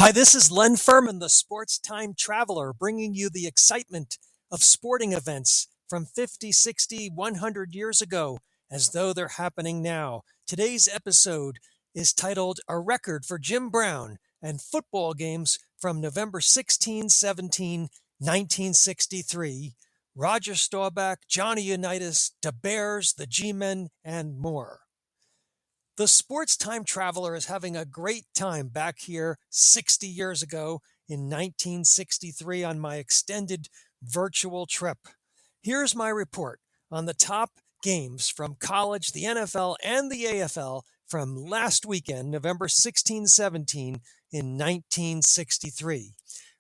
Hi, this is Len Furman, the Sports Time Traveler, bringing you the excitement of sporting events from 50, 60, 100 years ago, as though they're happening now. Today's episode is titled A Record for Jim Brown and Football Games from November 16, 17, 1963. Roger Staubach, Johnny Unitas, the Bears, the G-Men, and more. The sports time traveler is having a great time back here 60 years ago in 1963 on my extended virtual trip. Here's my report on the top games from college, the NFL, and the AFL from last weekend, November 16, 17 in 1963.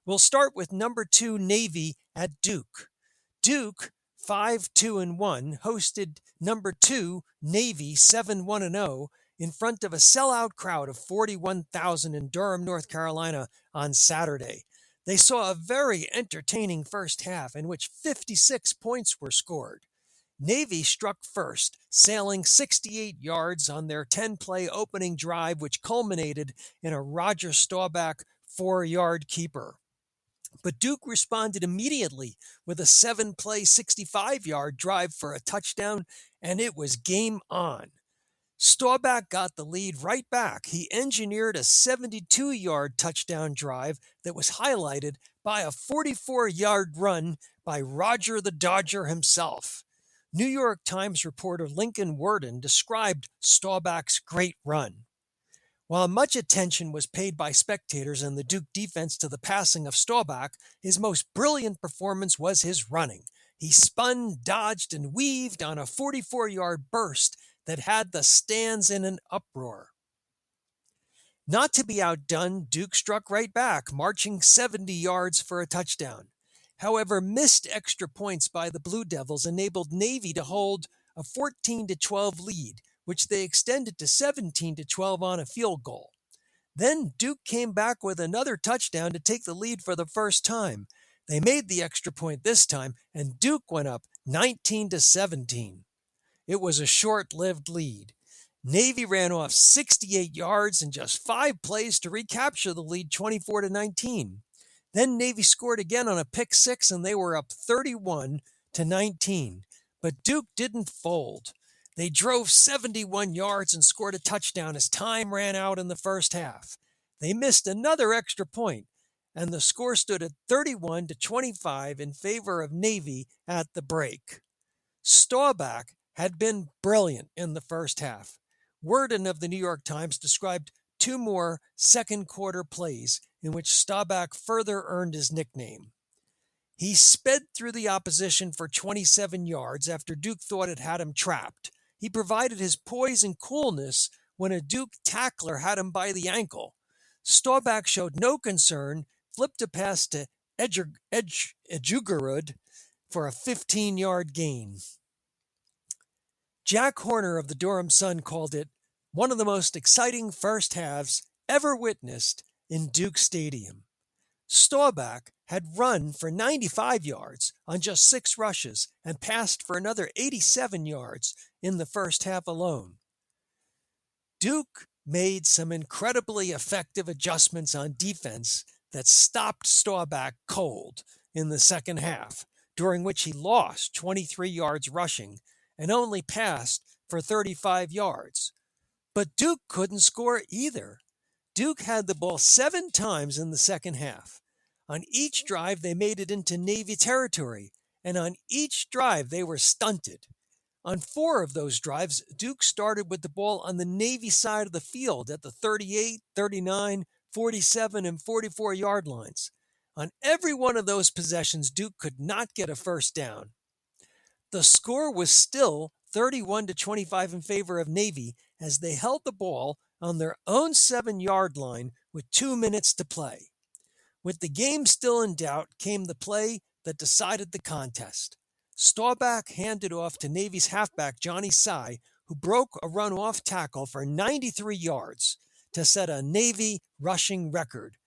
We'll start with number 2 Navy at Duke. Duke 5-2-1 hosted number 2 Navy 7-1-0 in front of a sellout crowd of 41,000 in Durham, North Carolina on Saturday. They saw a very entertaining first half in which 56 points were scored. Navy struck first, sailing 68 yards on their 10-play opening drive, which culminated in a Roger Staubach 4-yard keeper. But Duke responded immediately with a 7-play, 65-yard drive for a touchdown, and it was game on. Staubach got the lead right back. He engineered a 72-yard touchdown drive that was highlighted by a 44-yard run by Roger the Dodger himself. New York Times reporter Lincoln Werden described Staubach's great run. While much attention was paid by spectators and the Duke defense to the passing of Staubach, his most brilliant performance was his running. He spun, dodged, and weaved on a 44-yard burst that had the stands in an uproar. Not to be outdone, Duke struck right back, marching 70 yards for a touchdown. However, missed extra points by the Blue Devils enabled Navy to hold a 14-12 lead, which they extended to 17-12 on a field goal. Then Duke came back with another touchdown to take the lead for the first time. They made the extra point this time, and Duke went up 19-17. It was a short-lived lead. Navy ran off 68 yards in just 5 plays to recapture the lead 24-19. Then Navy scored again on a pick six, and they were up 31-19. But Duke didn't fold. They drove 71 yards and scored a touchdown as time ran out in the first half. They missed another extra point, and the score stood at 31-25 in favor of Navy at the break. Staubach had been brilliant in the first half. Werden of the New York Times described 2 more second-quarter plays in which Staubach further earned his nickname. He sped through the opposition for 27 yards after Duke thought it had him trapped. He provided his poise and coolness when a Duke tackler had him by the ankle. Staubach showed no concern, flipped a pass to Ejugerud for a 15-yard gain. Jack Horner of the Durham Sun called it one of the most exciting first halves ever witnessed in Duke Stadium. Staubach had run for 95 yards on just 6 rushes and passed for another 87 yards in the first half alone. Duke made some incredibly effective adjustments on defense that stopped Staubach cold in the second half, during which he lost 23 yards rushing and only passed for 35 yards. But Duke couldn't score either. Duke had the ball 7 times in the second half. On each drive, they made it into Navy territory, and on each drive, they were stunted. On 4 of those drives, Duke started with the ball on the Navy side of the field at the 38, 39, 47, and 44-yard lines. On every one of those possessions, Duke could not get a first down. The score was still 31-25 in favor of Navy as they held the ball on their own 7-yard line with 2 minutes to play. With the game still in doubt came the play that decided the contest. Staubach handed off to Navy's halfback Johnny Sy, who broke a run-off tackle for 93 yards to set a Navy rushing record.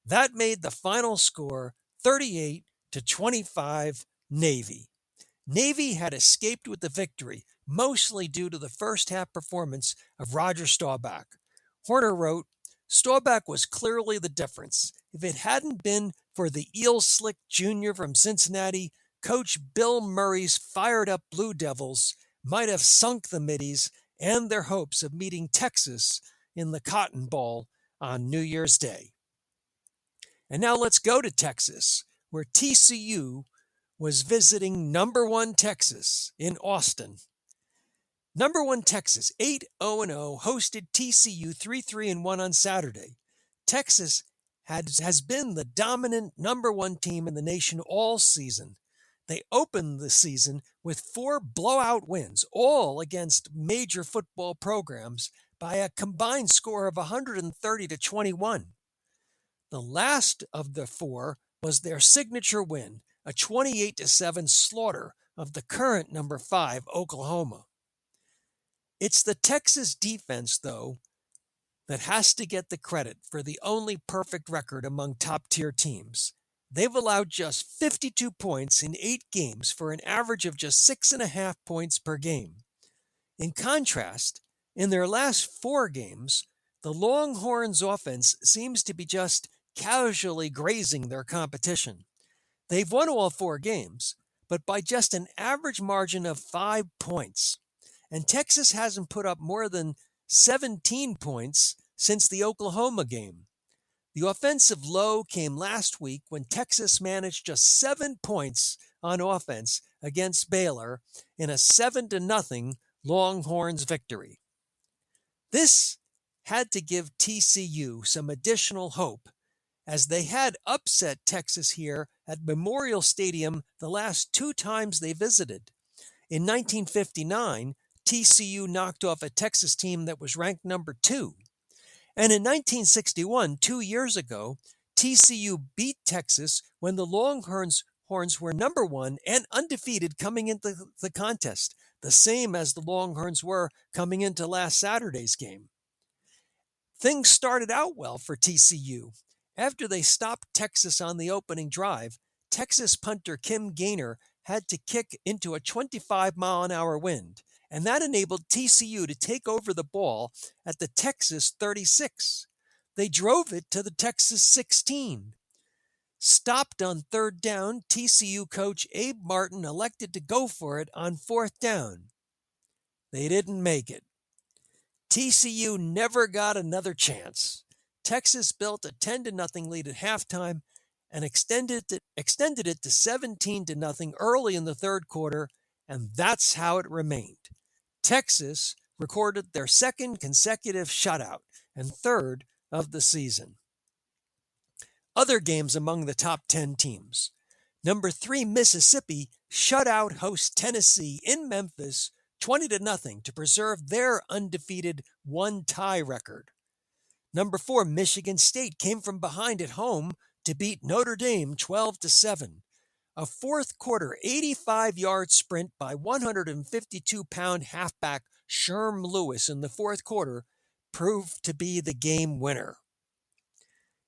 That made the final score 38-25 Navy. Navy had escaped with the victory, mostly due to the first half performance of Roger Staubach. Horner wrote, Staubach was clearly the difference. If it hadn't been for the Eel Slick Jr. from Cincinnati, Coach Bill Murray's fired up Blue Devils might have sunk the Middies and their hopes of meeting Texas in the Cotton Bowl on New Year's Day. And now let's go to Texas, where TCU was visiting number 1 Texas in Austin. Number 1 Texas, 8-0-0, hosted TCU 3-3-1 on Saturday. Texas has been the dominant number 1 team in the nation all season. They opened the season with 4 blowout wins, all against major football programs, by a combined score of 130-21. The last of the 4 was their signature win, a 28-7 slaughter of the current number 5 Oklahoma. It's the Texas defense, though, that has to get the credit for the only perfect record among top-tier teams. They've allowed just 52 points in 8 games for an average of just 6.5 points per game. In contrast, in their last 4 games, the Longhorns' offense seems to be just casually grazing their competition. They've won all 4 games, but by just an average margin of 5 points. And Texas hasn't put up more than 17 points since the Oklahoma game. The offensive low came last week when Texas managed just 7 points on offense against Baylor in a 7-0 Longhorns victory. This had to give TCU some additional hope, as they had upset Texas here at Memorial Stadium the last 2 times they visited. In 1959, TCU knocked off a Texas team that was ranked number 2. And in 1961, 2 years ago, TCU beat Texas when the Longhorns were number 1 and undefeated coming into the contest, the same as the Longhorns were coming into last Saturday's game. Things started out well for TCU. After they stopped Texas on the opening drive, Texas punter Kim Gaynor had to kick into a 25-mile-an-hour wind, and that enabled TCU to take over the ball at the Texas 36. They drove it to the Texas 16. Stopped on 3rd down, TCU coach Abe Martin elected to go for it on 4th down. They didn't make it. TCU never got another chance. Texas built a 10-0 lead at halftime and extended it to 17-0 early in the 3rd quarter, and that's how it remained. Texas recorded their 2nd consecutive shutout and 3rd of the season. Other games among the top 10 teams. Number 3 Mississippi shut out host Tennessee in Memphis 20-0 to preserve their undefeated 1-tie record. Number 4 Michigan State came from behind at home to beat Notre Dame 12-7. A 4th quarter 85-yard sprint by 152-pound halfback Sherm Lewis in the 4th quarter proved to be the game winner.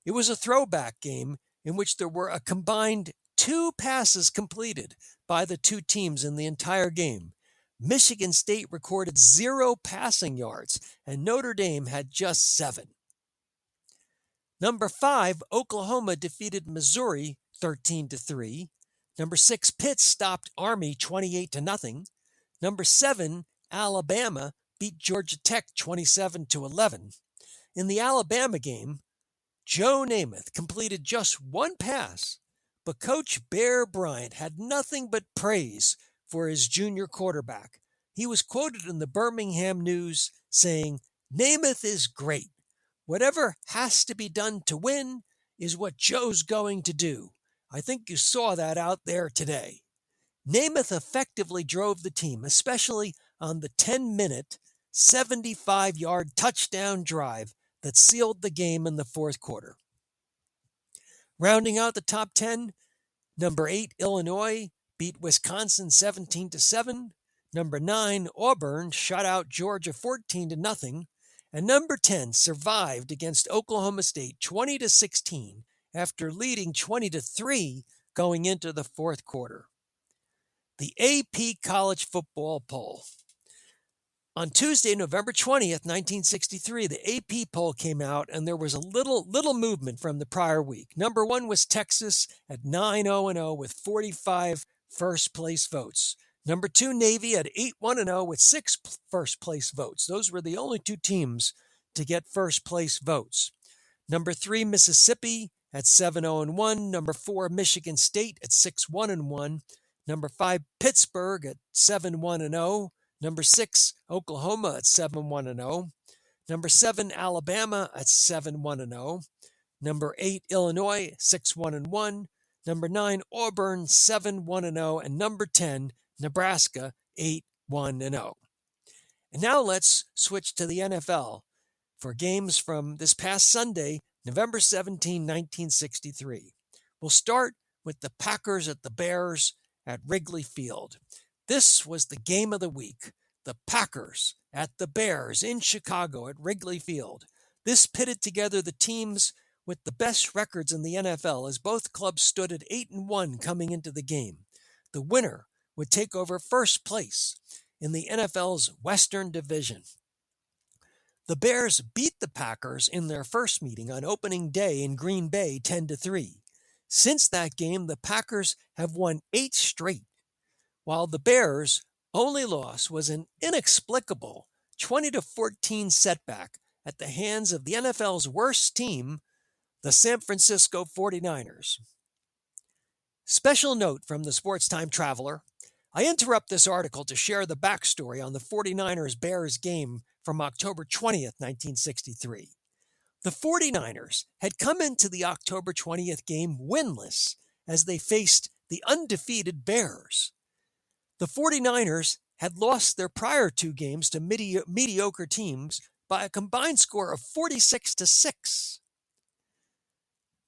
It was a throwback game in which there were a combined 2 passes completed by the 2 teams in the entire game. Michigan State recorded 0 passing yards, and Notre Dame had just 7. Number 5, Oklahoma defeated Missouri 13-3. Number 6, Pitt stopped Army 28-0. Number 7, Alabama beat Georgia Tech 27-11. In the Alabama game, Joe Namath completed just 1 pass, but Coach Bear Bryant had nothing but praise for his junior quarterback. He was quoted in the Birmingham News saying, "Namath is great. Whatever has to be done to win is what Joe's going to do. I think you saw that out there today." Namath effectively drove the team, especially on the 10-minute, 75-yard touchdown drive that sealed the game in the 4th quarter. Rounding out the top 10, number 8, Illinois beat Wisconsin 17-7. Number 9, Auburn shut out Georgia 14-0. And number 10 survived against Oklahoma State 20-16 after leading 20-3 going into the 4th quarter. The AP College Football Poll. On Tuesday, November 20th, 1963, the AP poll came out, and there was a little movement from the prior week. Number one was Texas at 9-0-0 with 45 first-place votes. Number two, Navy at 8-1-0 with 6 first-place votes. Those were the only two teams to get first-place votes. Number three, Mississippi at 7-0-1. Number four, Michigan State at 6-1-1. Number five, Pittsburgh at 7-1-0. Number six, Oklahoma at 7-1-0. Number seven, Alabama at 7-1-0. Number eight, Illinois 6-1-1. Number nine, Auburn 7-1-0. And number 10, Nebraska 8-1-0. And now let's switch to the NFL for games from this past Sunday, November 17, 1963. We'll start with the Packers at the Bears at Wrigley Field. This was the game of the week, the Packers at the Bears in Chicago at Wrigley Field. This pitted together the teams with the best records in the NFL as both clubs stood at 8-1 coming into the game. The winner would take over first place in the NFL's Western Division. The Bears beat the Packers in their first meeting on opening day in Green Bay 10-3. Since that game, the Packers have won 8 straight, while the Bears' only loss was an inexplicable 20-14 setback at the hands of the NFL's worst team, the San Francisco 49ers. Special note from the Sports Time Traveler. I interrupt this article to share the backstory on the 49ers-Bears game from October 20th, 1963. The 49ers had come into the October 20th game winless as they faced the undefeated Bears. The 49ers had lost their prior 2 games to mediocre teams by a combined score of 46-6.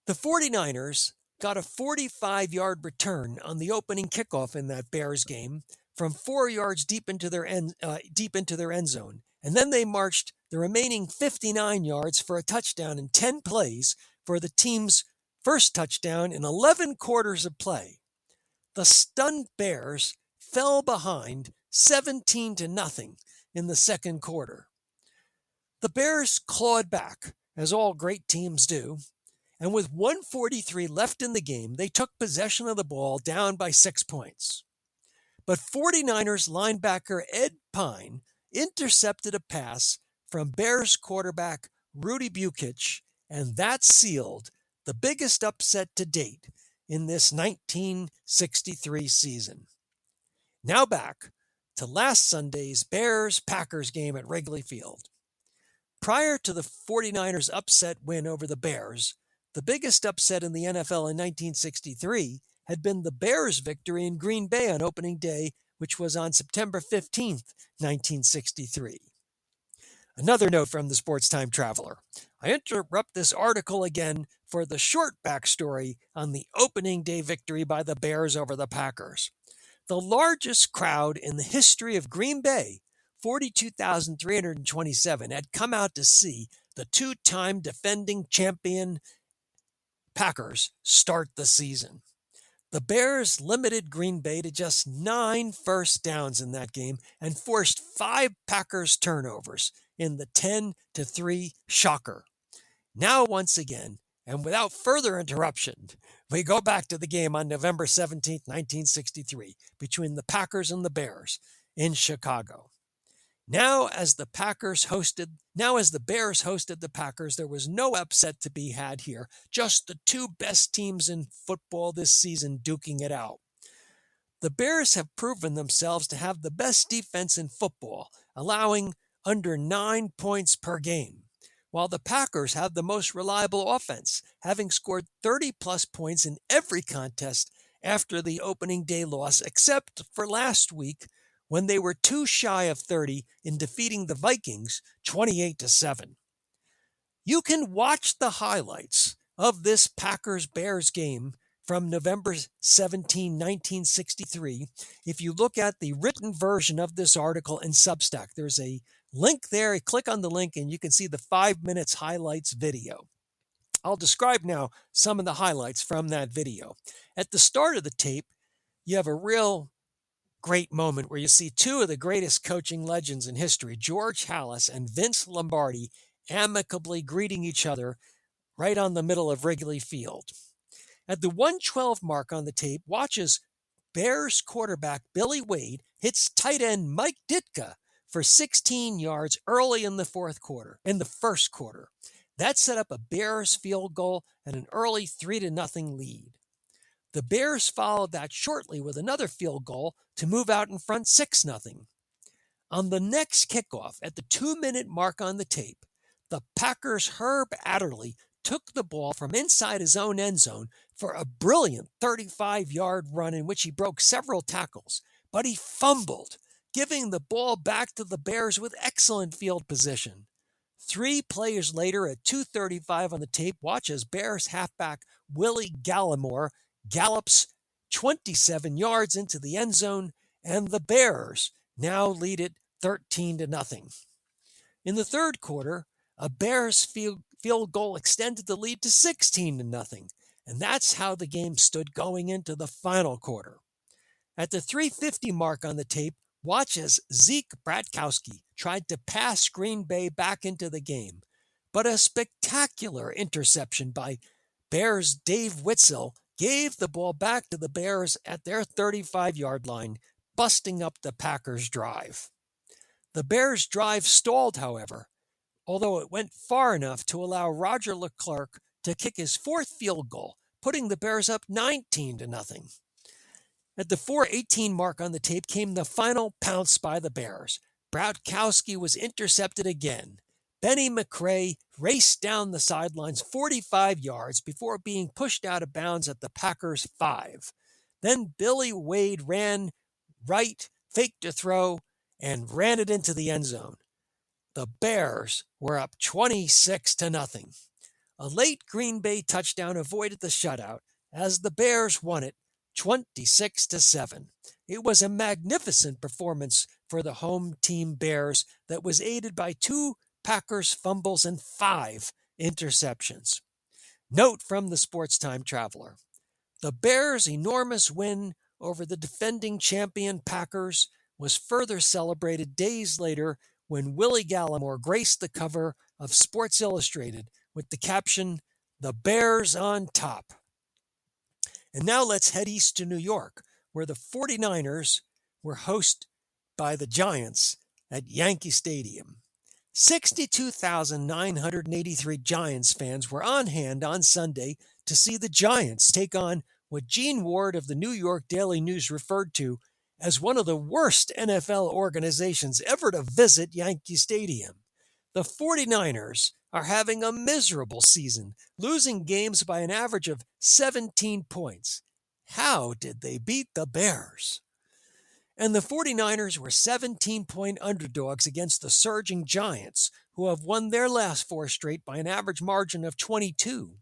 The 49ers got a 45-yard return on the opening kickoff in that Bears game from 4 yards deep into their end zone, and then they marched the remaining 59 yards for a touchdown in 10 plays for the team's first touchdown in 11 quarters of play. The stunned Bears fell behind 17-0 in the second quarter. The Bears clawed back, as all great teams do, and with 1:43 left in the game, they took possession of the ball down by 6 points. But 49ers linebacker Ed Pine intercepted a pass from Bears quarterback Rudy Bukich, and that sealed the biggest upset to date in this 1963 season. Now back to last Sunday's Bears-Packers game at Wrigley Field. Prior to the 49ers' upset win over the Bears, the biggest upset in the NFL in 1963 had been the Bears' victory in Green Bay on opening day, which was on September 15th, 1963. Another note from the Sports Time Traveler. I interrupt this article again for the short backstory on the opening day victory by the Bears over the Packers. The largest crowd in the history of Green Bay, 42,327, had come out to see the 2-time defending champion Packers start the season. The Bears limited Green Bay to just 9 first downs in that game and forced 5 Packers turnovers in the 10-3 shocker. Now, once again, and without further interruption, we go back to the game on November 17, 1963, between the Packers and the Bears in Chicago. Now, as the Bears hosted the Packers, there was no upset to be had here. Just the 2 best teams in football this season duking it out. The Bears have proven themselves to have the best defense in football, allowing under 9 points per game, while the Packers have the most reliable offense, having scored 30-plus points in every contest after the opening day loss, except for last week, when they were too shy of 30 in defeating the Vikings 28-7. You can watch the highlights of this Packers-Bears game from November 17, 1963 if you look at the written version of this article in Substack. There's a link there. You click on the link and you can see the 5 minutes highlights video. I'll describe now some of the highlights from that video. At the start of the tape, you have a real great moment where you see two of the greatest coaching legends in history, George Halas and Vince Lombardi, amicably greeting each other right on the middle of Wrigley Field. At the 112 mark on the tape, watch as Bears quarterback Billy Wade hits tight end Mike Ditka for 16 yards early in the first quarter. That set up a Bears field goal and an early 3-0 lead. The Bears followed that shortly with another field goal to move out in front 6-0. On the next kickoff, at the 2-minute mark on the tape, the Packers' Herb Adderley took the ball from inside his own end zone for a brilliant 35-yard run in which he broke several tackles, but he fumbled, giving the ball back to the Bears with excellent field position. 3 plays later at 2:35 on the tape, watch as Bears halfback Willie Gallimore gallops 27 yards into the end zone, and the Bears now lead it 13-0. In the third quarter, a Bears field goal extended the lead to 16-0, and that's how the game stood going into the final quarter. At the 3:50 mark on the tape, watch as Zeke Bratkowski tried to pass Green Bay back into the game, but a spectacular interception by Bears' Dave Witzel gave the ball back to the Bears at their 35-yard line, busting up the Packers' drive. The Bears' drive stalled, however, although it went far enough to allow Roger Leclerc to kick his fourth field goal, putting the Bears up 19-0. At the 4:18 mark on the tape came the final pounce by the Bears. Bratkowski was intercepted again. Benny McRae raced down the sidelines 45 yards before being pushed out of bounds at the Packers' 5. Then Billy Wade ran right, faked a throw, and ran it into the end zone. The Bears were up 26-0. A late Green Bay touchdown avoided the shutout as the Bears won it 26-7. It was a magnificent performance for the home team Bears that was aided by 2 Packers fumbles and 5 interceptions. Note from the Sports Time Traveler: the Bears' enormous win over the defending champion Packers was further celebrated days later when Willie Gallimore graced the cover of Sports Illustrated with the caption, "The Bears on top." And now let's head east to New York, where the 49ers were hosted by the Giants at Yankee Stadium. 62,983 Giants fans were on hand on Sunday to see the Giants take on what Gene Ward of the New York Daily News referred to as one of the worst NFL organizations ever to visit Yankee Stadium. The 49ers are having a miserable season, losing games by an average of 17 points. How did they beat the Bears? And the 49ers were 17-point underdogs against the surging Giants, who have won their last 4 straight by an average margin of 22.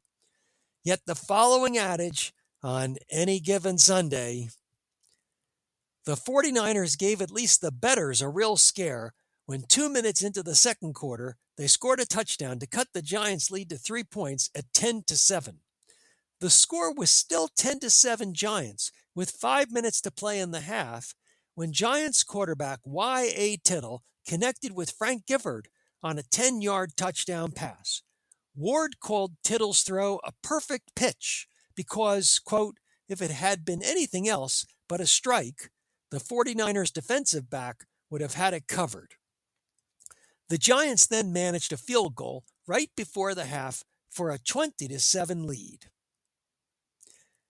Yet the following adage on any given Sunday: the 49ers gave at least the bettors a real scare when 2 minutes into the second quarter, they scored a touchdown to cut the Giants' lead to 3 points at 10-7. The score was still 10-7 Giants with 5 minutes to play in the half when Giants quarterback Y.A. Tittle connected with Frank Gifford on a 10-yard touchdown pass. Ward called Tittle's throw a perfect pitch because, quote, if it had been anything else but a strike, the 49ers defensive back would have had it covered. The Giants then managed a field goal right before the half for a 20-7 lead.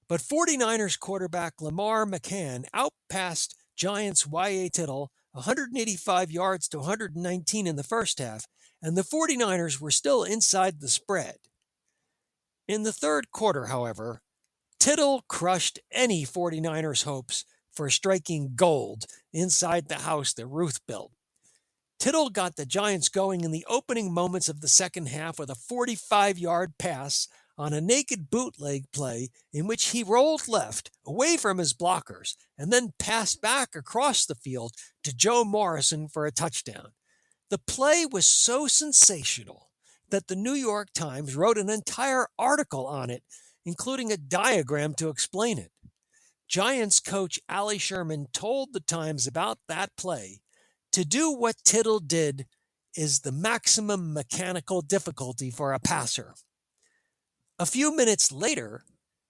But 49ers quarterback Lamar McCann outpassed Giants' Y.A. Tittle 185 yards to 119 in the first half, and the 49ers were still inside the spread. In the third quarter, however, Tittle crushed any 49ers hopes for striking gold inside the house that Ruth built. Tittle got the Giants going in the opening moments of the second half with a 45-yard pass on a naked bootleg play in which he rolled left away from his blockers and then passed back across the field to Joe Morrison for a touchdown. The play was so sensational that the New York Times wrote an entire article on it, including a diagram to explain it. Giants coach Allie Sherman told the Times about that play. To do what Tittle did is the maximum mechanical difficulty for a passer. A few minutes later,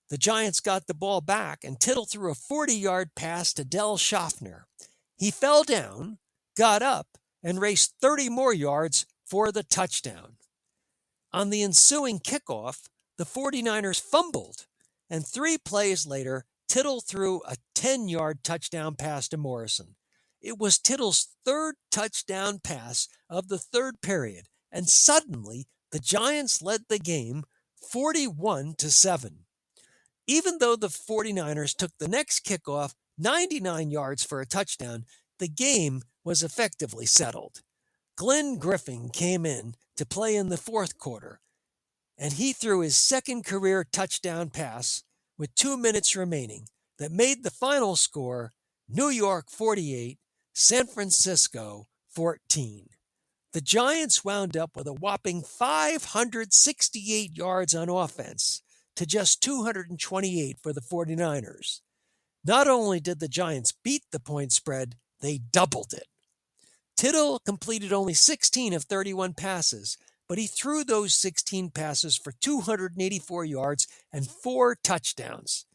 the Giants got the ball back and Tittle threw a 40-yard pass to Del Schaffner. He fell down, got up, and raced 30 more yards for the touchdown. On the ensuing kickoff, the 49ers fumbled, and 3 plays later, Tittle threw a 10-yard touchdown pass to Morrison. It was Tittle's 3rd touchdown pass of the 3rd period, and suddenly the Giants led the game 41-7. Even though the 49ers took the next kickoff 99 yards for a touchdown, the game was effectively settled. Glenn Griffin came in to play in the 4th quarter, and he threw his 2nd career touchdown pass with 2 minutes remaining that made the final score New York 48, San Francisco 14. The Giants wound up with a whopping 568 yards on offense to just 228 for the 49ers. Not only did the Giants beat the point spread, they doubled it. Tittle completed only 16 of 31 passes, but he threw those 16 passes for 284 yards and 4 touchdowns.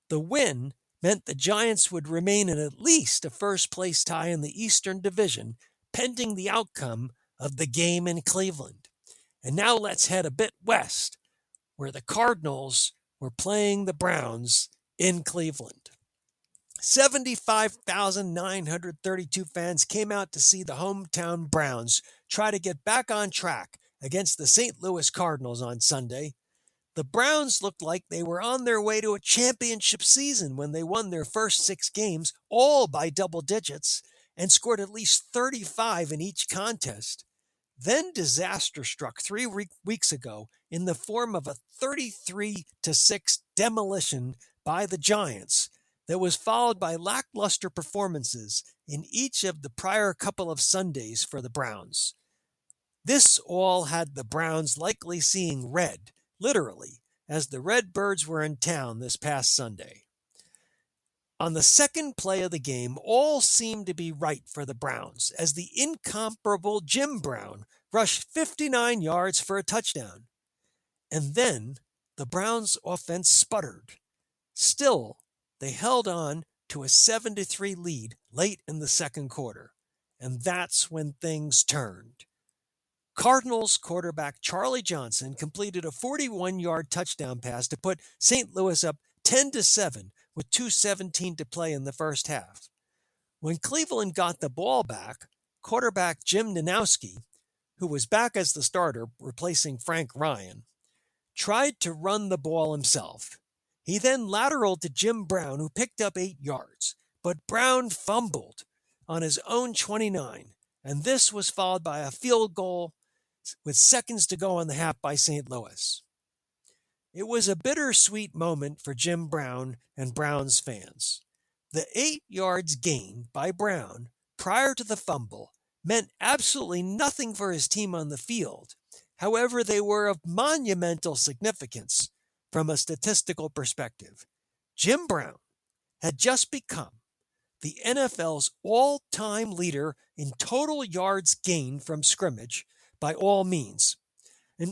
The win meant the Giants would remain in at least a first-place tie in the Eastern Division, pending the outcome of the game in Cleveland. And now let's head a bit west, where the Cardinals were playing the Browns in Cleveland. 75,932 fans came out to see the hometown Browns try to get back on track against the St. Louis Cardinals on Sunday. The Browns looked like they were on their way to a championship season when they won their first 6 games, all by double digits, and scored at least 35 in each contest. Then disaster struck 3 weeks ago in the form of a 33-6 demolition by the Giants that was followed by lackluster performances in each of the prior couple of Sundays for the Browns. This all had the Browns likely seeing red, literally, as the Redbirds were in town this past Sunday. On the second play of the game, all seemed to be right for the Browns as the incomparable Jim Brown rushed 59 yards for a touchdown. And then the Browns' offense sputtered. Still, they held on to a 7-3 lead late in the second quarter, and that's when things turned. Cardinals quarterback Charlie Johnson completed a 41-yard touchdown pass to put St. Louis up 10-7 with 2:17 to play in the first half. When Cleveland got the ball back, quarterback Jim Nanowski, who was back as the starter replacing Frank Ryan, tried to run the ball himself. He then lateraled to Jim Brown, who picked up 8 yards, but Brown fumbled on his own 29, and this was followed by a field goal with seconds to go on the half by St. Louis. It was a bittersweet moment for Jim Brown and Browns fans. The 8 yards gained by Brown prior to the fumble meant absolutely nothing for his team on the field. However, they were of monumental significance from a statistical perspective. Jim Brown had just become the NFL's all-time leader in total yards gained from scrimmage by all means. In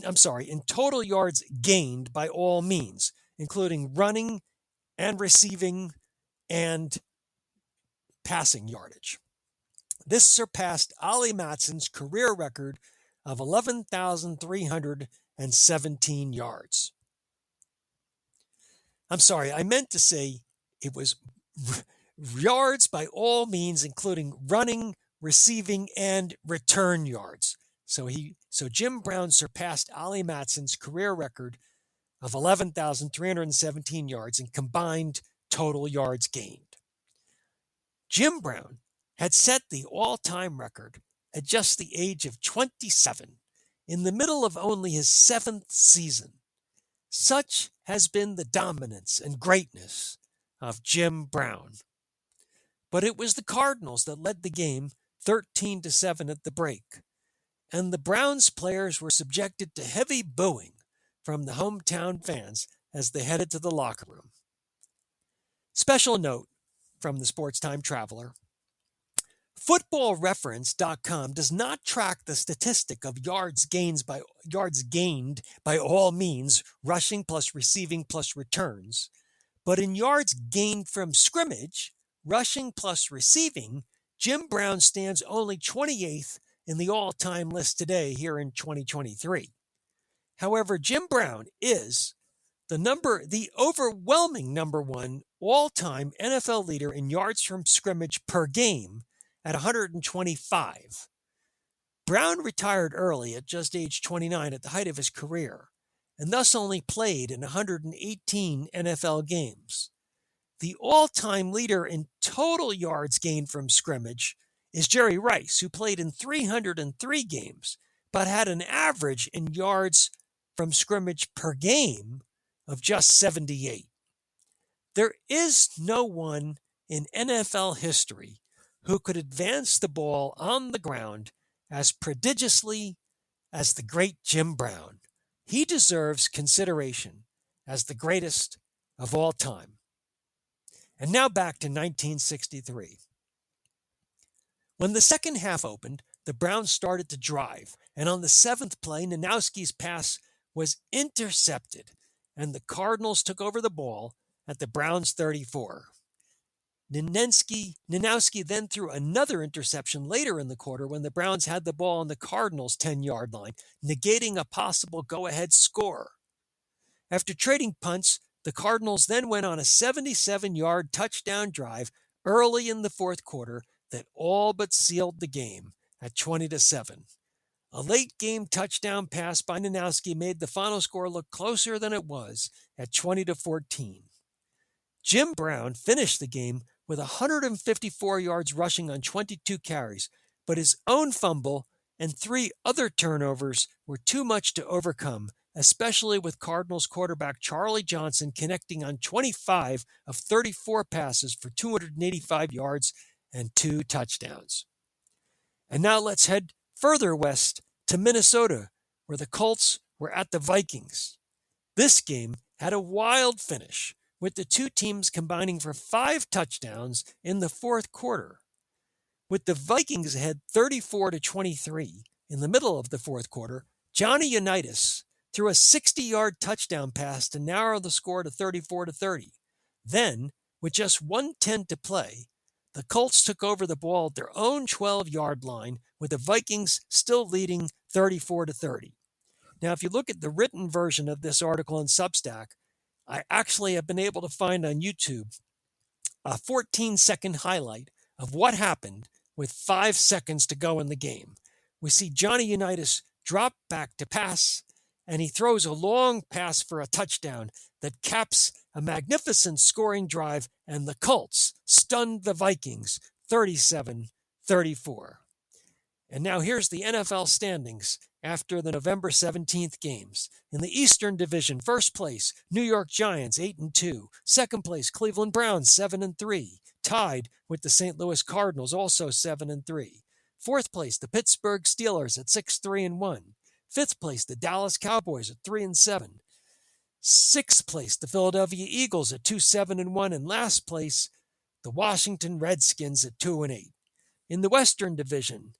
total yards gained by all means, including running and receiving and passing yardage. This surpassed Ollie Matson's career record of 11,317 yards. I meant to say it was yards by all means, including running, receiving, and return yards. So Jim Brown surpassed Ollie Matson's career record of 11,317 yards in combined total yards gained. Jim Brown had set the all-time record at just the age of 27, in the middle of only his 7th season. Such has been the dominance and greatness of Jim Brown. But it was the Cardinals that led the game 13-7 at the break, and the Browns players were subjected to heavy booing from the hometown fans as they headed to the locker room. Special note from the Sports Time Traveler. FootballReference.com does not track the statistic of yards gained by all means, rushing plus receiving plus returns. But in yards gained from scrimmage, rushing plus receiving, Jim Brown stands only 28th in the all-time list today here in 2023. However, Jim Brown is the overwhelming number one all-time NFL leader in yards from scrimmage per game at 125. Brown retired early at just age 29 at the height of his career, and thus only played in 118 NFL games. The all-time leader in total yards gained from scrimmage is Jerry Rice, who played in 303 games, but had an average in yards from scrimmage per game of just 78. There is no one in NFL history who could advance the ball on the ground as prodigiously as the great Jim Brown. He deserves consideration as the greatest of all time. And now back to 1963. When the second half opened, the Browns started to drive, and on the seventh play, Nanowski's pass was intercepted, and the Cardinals took over the ball at the Browns' 34. Nanowski then threw another interception later in the quarter when the Browns had the ball on the Cardinals' 10-yard line, negating a possible go-ahead score. After trading punts, the Cardinals then went on a 77-yard touchdown drive early in the fourth quarter that all but sealed the game at 20-7. A late-game touchdown pass by Nanowski made the final score look closer than it was at 20-14. Jim Brown finished the game with 154 yards rushing on 22 carries, but his own fumble and 3 other turnovers were too much to overcome, especially with Cardinals quarterback Charlie Johnson connecting on 25 of 34 passes for 285 yards and 2 touchdowns. And now let's head further west to Minnesota, where the Colts were at the Vikings. This game had a wild finish, with the two teams combining for 5 touchdowns in the fourth quarter. With the Vikings ahead 34-23 in the middle of the fourth quarter, Johnny Unitas threw a 60-yard touchdown pass to narrow the score to 34-30. Then, with just 1:10 to play, the Colts took over the ball at their own 12-yard line, with the Vikings still leading 34-30. Now, if you look at the written version of this article in Substack, I actually have been able to find on YouTube a 14-second highlight of what happened with 5 seconds to go in the game. We see Johnny Unitas drop back to pass, and he throws a long pass for a touchdown that caps a magnificent scoring drive, and the Colts stunned the Vikings 37-34. And now here's the NFL standings after the November 17th games. In the Eastern Division, first place, New York Giants 8-2. Second place, Cleveland Browns 7-3, tied with the St. Louis Cardinals also 7-3. Fourth place, the Pittsburgh Steelers at 6-3-1. Fifth place, the Dallas Cowboys at 3-7. Sixth place, the Philadelphia Eagles at 2-7-1, and last place, the Washington Redskins at 2-8. In the Western Division,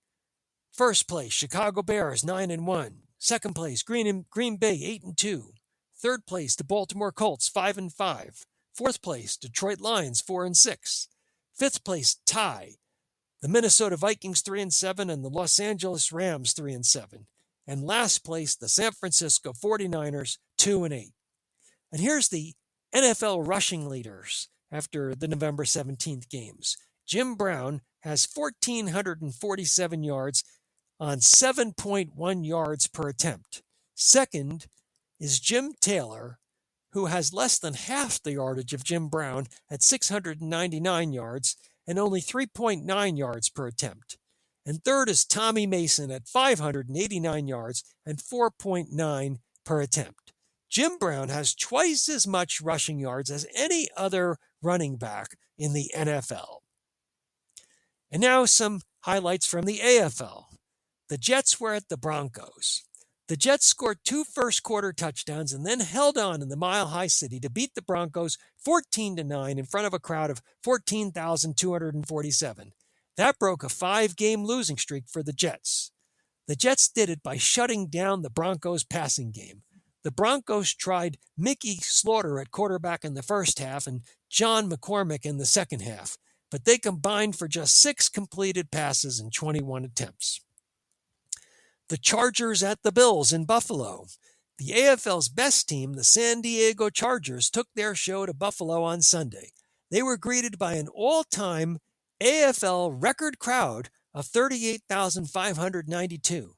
first place, Chicago Bears 9-1. Second place, Green Bay 8-2. Third place, the Baltimore Colts 5-5. Fourth place, Detroit Lions 4-6. Fifth place, tie, the Minnesota Vikings 3-7 and the Los Angeles Rams 3-7. And last place, the San Francisco 49ers 2-8. And here's the NFL rushing leaders after the November 17th games. Jim Brown has 1,447 yards on 7.1 yards per attempt. Second is Jim Taylor, who has less than half the yardage of Jim Brown at 699 yards and only 3.9 yards per attempt. And third is Tommy Mason at 589 yards and 4.9 per attempt. Jim Brown has twice as much rushing yards as any other running back in the NFL. And now some highlights from the AFL. The Jets were at the Broncos. The Jets scored 2 first-quarter touchdowns and then held on in the Mile High City to beat the Broncos 14-9 in front of a crowd of 14,247. That broke a 5-game losing streak for the Jets. The Jets did it by shutting down the Broncos' passing game. The Broncos tried Mickey Slaughter at quarterback in the first half and John McCormick in the second half, but they combined for just 6 completed passes in 21 attempts. The Chargers at the Bills in Buffalo. The AFL's best team, the San Diego Chargers, took their show to Buffalo on Sunday. They were greeted by an all-time AFL record crowd of 38,592.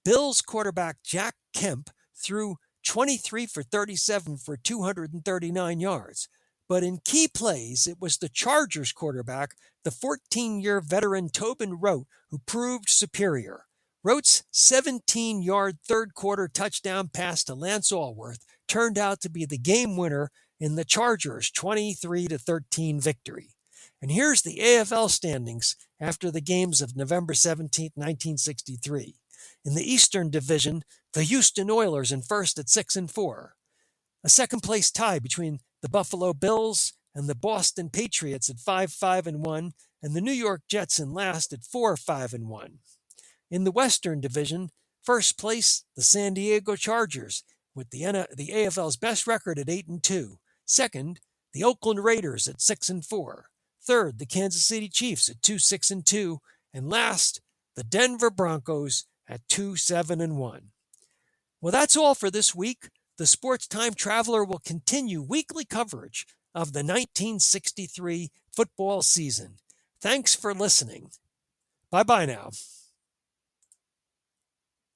Bills quarterback Jack Kemp threw 23 for 37 for 239 yards. But in key plays, it was the Chargers quarterback, the 14-year veteran Tobin Rote, who proved superior. Rote's 17-yard third-quarter touchdown pass to Lance Allworth turned out to be the game winner in the Chargers' 23-13 victory. And here's the AFL standings after the games of November 17, 1963. In the Eastern Division, the Houston Oilers in first at 6-4. A second-place tie between the Buffalo Bills and the Boston Patriots at 5-5-1, and the New York Jets in last at 4-5-1. In the Western Division, first place, the San Diego Chargers, with the AFL's best record at 8-2. Second, the Oakland Raiders at 6-4. Third, the Kansas City Chiefs at 2-6-2. And last, the Denver Broncos at 2-7-1. Well, that's all for this week. The Sports Time Traveler will continue weekly coverage of the 1963 football season. Thanks for listening. Bye-bye now.